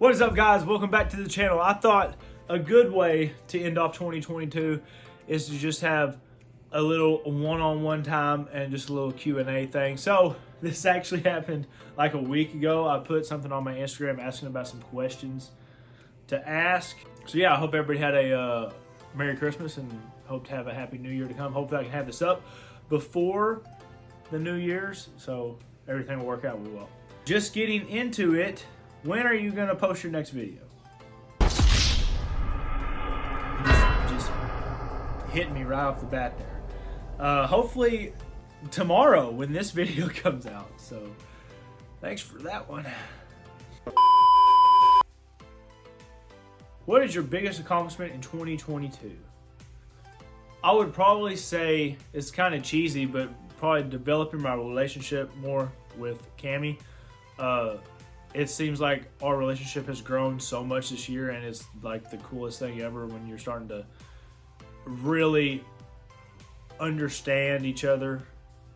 What is up, guys? Welcome back to the channel. I thought a good way to end off 2022 is to just have a little one-on-one time and just a little Q&A thing. So this actually happened like a week ago. I put something on my Instagram asking about some questions to ask. So yeah, I hope everybody had a Merry Christmas and hope to have a Happy New Year to come. Hopefully I can have this up before the New Year's so everything will work out really well. Just getting into it, when are you gonna post your next video? Just hitting me right off the bat there. Hopefully tomorrow when this video comes out. So thanks for that one. What is your biggest accomplishment in 2022? I would probably say, it's kind of cheesy, but probably developing my relationship more with Cammie. It seems like our relationship has grown so much this year, and it's like the coolest thing ever when you're starting to really understand each other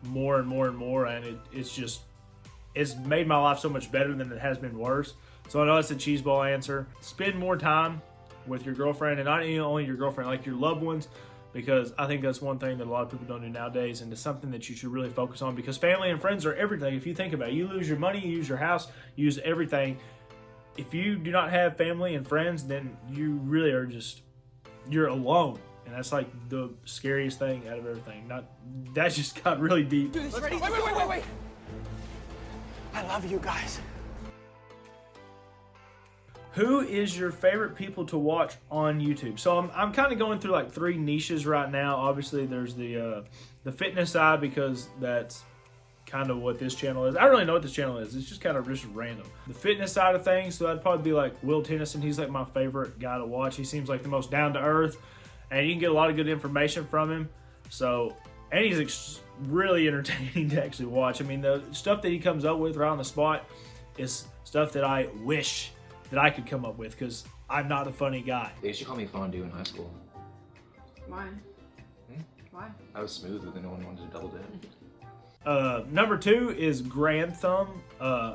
more and more and more, and it's made my life so much better than it has been worse. So I know it's a cheeseball answer. Spend more time with your girlfriend, and not only your girlfriend, like your loved ones, because I think that's one thing that a lot of people don't do nowadays, and it's something that you should really focus on, because family and friends are everything. If you think about it, you lose your money, you lose your house, you lose everything. If you do not have family and friends, then you really are you're alone, and that's like the scariest thing out of everything. That just got really deep. Do this, ready? Wait. I love you guys. Who is your favorite people to watch on YouTube? So I'm kind of going through like three niches right now. Obviously, there's the fitness side, because that's kind of what this channel is. I don't really know what this channel is. It's just kind of just random. The fitness side of things, so that'd probably be like Will Tennyson. He's like my favorite guy to watch. He seems like the most down to earth, and you can get a lot of good information from him. So, and he's really entertaining to actually watch. I mean, the stuff that he comes up with right on the spot is stuff that I wish that I could come up with, because I'm not a funny guy. They used to call me Fondue in high school. Why? Why? I was smooth, but no one wanted to double dip. Number 2 is Grand Thumb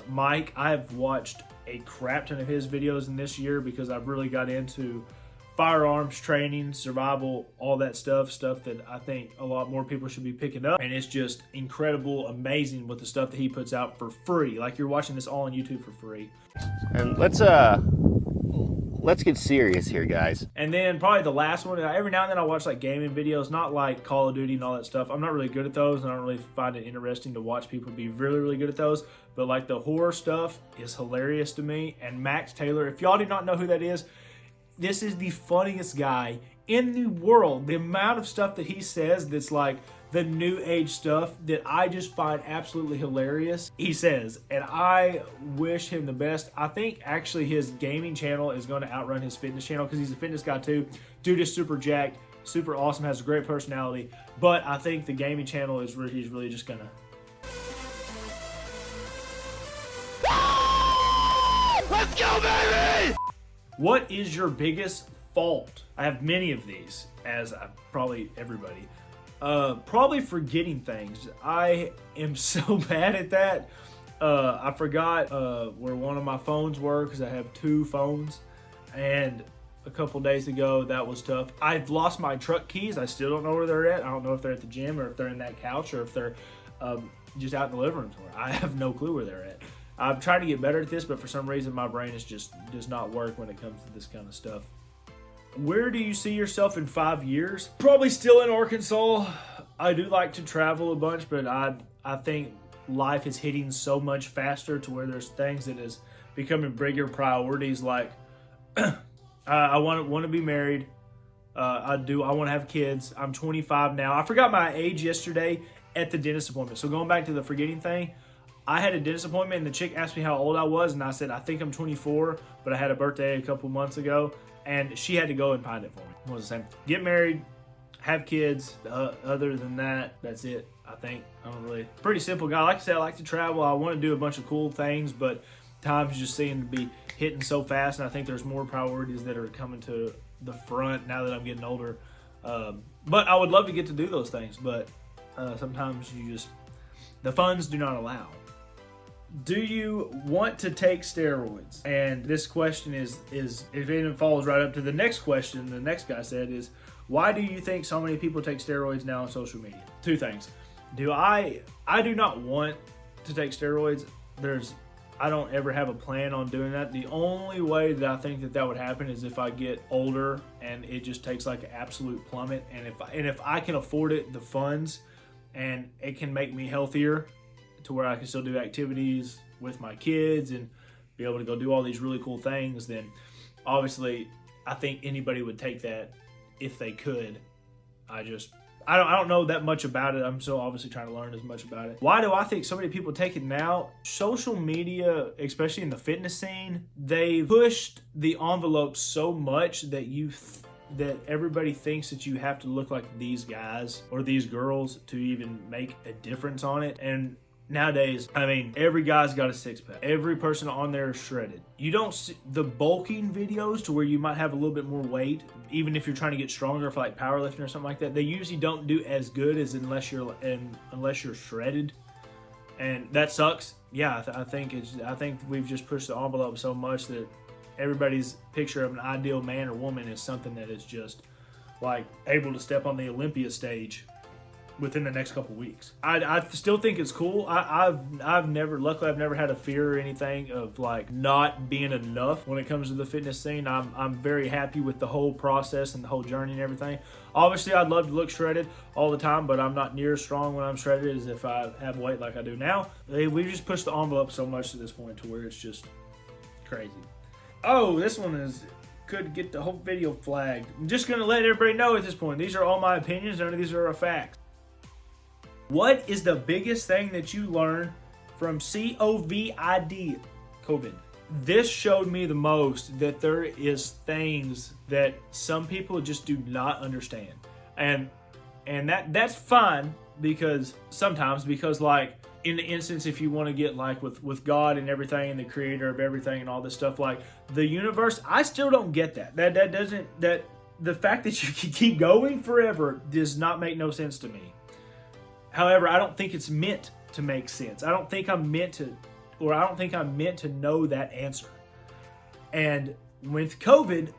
Mike. I've watched a crap ton of his videos in this year, because I've really got into firearms training, survival, all that stuff that I think a lot more people should be picking up. And it's just incredible, amazing with the stuff that he puts out for free. Like, you're watching this all on YouTube for free. And let's get serious here, guys. And then probably the last one, every now and then I watch like gaming videos, not like Call of Duty and all that stuff. I'm not really good at those, and I don't really find it interesting to watch people be really, really good at those. But like the horror stuff is hilarious to me. And Max Taylor, if y'all do not know who that is, this is the funniest guy in the world. The amount of stuff that he says that's like the new age stuff that I just find absolutely hilarious, he says, and I wish him the best. I think actually his gaming channel is going to outrun his fitness channel, because he's a fitness guy too. Dude is super jacked, super awesome, has a great personality, but I think the gaming channel is where he's really just gonna... Let's go, baby! What is your biggest fault? I have many of these, as probably everybody. Probably forgetting things. I am so bad at that. I forgot where one of my phones were, because I have 2 phones, and a couple days ago that was tough. I've lost my truck keys. I still don't know where they're at. I don't know if they're at the gym, or if they're in that couch, or if they're just out in the living room somewhere. I have no clue where they're at. I've tried to get better at this, but for some reason my brain does not work when it comes to this kind of stuff. Where do you see yourself in 5 years? Probably still in Arkansas. I do like to travel a bunch, but I think life is hitting so much faster to where there's things that is becoming bigger priorities. Like I want to be married. I want to have kids. I'm 25 now. I forgot my age yesterday at the dentist appointment. So going back to the forgetting thing, I had a dentist appointment, and the chick asked me how old I was, and I said, I think I'm 24, but I had a birthday a couple months ago, and she had to go and find it for me. It was the same. Get married, have kids. Other than that, that's it, I think. I don't really... Pretty simple guy. Like I said, I like to travel. I want to do a bunch of cool things, but times just seem to be hitting so fast, and I think there's more priorities that are coming to the front now that I'm getting older. But I would love to get to do those things, but sometimes the funds do not allow. Do you want to take steroids? And this question is if it even follows right up to the next question the next guy said is, why do you think so many people take steroids now on social media? Two things. I do not want to take steroids. I don't ever have a plan on doing that. The only way that I think that would happen is if I get older and it just takes like an absolute plummet. And if I can afford it, the funds, and it can make me healthier to where I can still do activities with my kids and be able to go do all these really cool things, then obviously I think anybody would take that if they could. I don't know that much about it. I'm still obviously trying to learn as much about it. Why do I think so many people take it now? Social media, especially in the fitness scene, they pushed the envelope so much that that everybody thinks that you have to look like these guys or these girls to even make a difference on it. And nowadays, I mean, every guy's got a six-pack. Every person on there is shredded. You don't see the bulking videos to where you might have a little bit more weight, even if you're trying to get stronger for like powerlifting or something like that. They usually don't do as good as unless you're shredded, and that sucks. Yeah, I think we've just pushed the envelope so much that everybody's picture of an ideal man or woman is something that is just like able to step on the Olympia stage within the next couple weeks. I still think it's cool. Luckily I've never had a fear or anything of like not being enough when it comes to the fitness scene. I'm very happy with the whole process and the whole journey and everything. Obviously I'd love to look shredded all the time, but I'm not near as strong when I'm shredded as if I have weight like I do now. We've just pushed the envelope so much to this point to where it's just crazy. Oh, this one could get the whole video flagged. I'm just gonna let everybody know at this point, these are all my opinions, none of these are facts. What is the biggest thing that you learned from COVID? This showed me the most that there is things that some people just do not understand. And that's fine because like in the instance, if you want to get like with God and everything and the creator of everything and all this stuff, like the universe, I still don't get that. That the fact that you can keep going forever does not make no sense to me. However, I don't think it's meant to make sense. I don't think I'm meant to know that answer. And with COVID,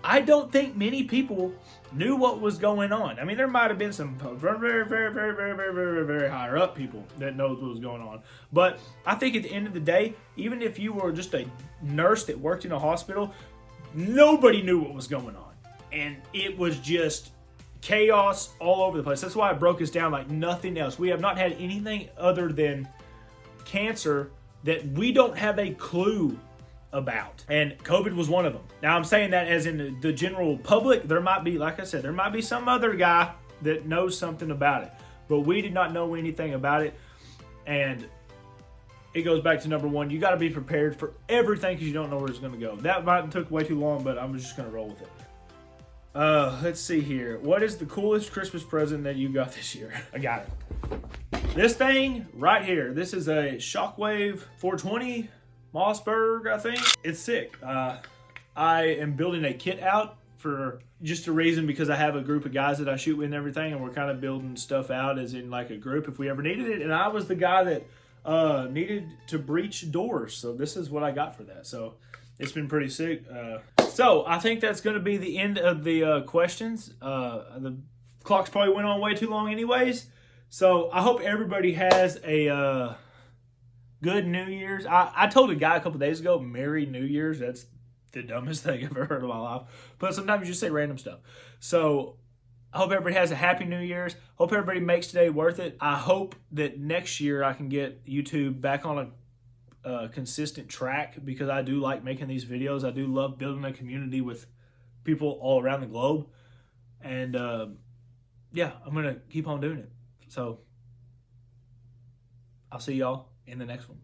I don't think many people knew what was going on. I mean, there might have been some very, very, very, very, very, very, very, very higher up people that knows what was going on. But I think at the end of the day, even if you were just a nurse that worked in a hospital, nobody knew what was going on. And it was just chaos all over the place. That's why I broke this down like nothing else. We have not had anything other than cancer that we don't have a clue about. And COVID was one of them. Now I'm saying that as in the general public, there might be, like I said, there might be some other guy that knows something about it. But we did not know anything about it. And it goes back to number one, you got to be prepared for everything because you don't know where it's going to go. That might have took way too long, but I'm just going to roll with it. Let's see here. What is the coolest Christmas present that you got this year? I got it. This thing right here. This is a Shockwave 420 Mossberg, I think. It's sick. I am building a kit out for just a reason because I have a group of guys that I shoot with and everything, and we're kind of building stuff out as in like a group if we ever needed it. And I was the guy that needed to breach doors. So this is what I got for that. So it's been pretty sick. So I think that's going to be the end of the questions. The clock's probably went on way too long anyways. So I hope everybody has a good New Year's. I told a guy a couple days ago, Merry New Year's. That's the dumbest thing I've ever heard in my life. But sometimes you just say random stuff. So I hope everybody has a happy New Year's. Hope everybody makes today worth it. I hope that next year I can get YouTube back on a consistent track because I do like making these videos. I do love building a community with people all around the globe. And yeah, I'm going to keep on doing it. So I'll see y'all in the next one.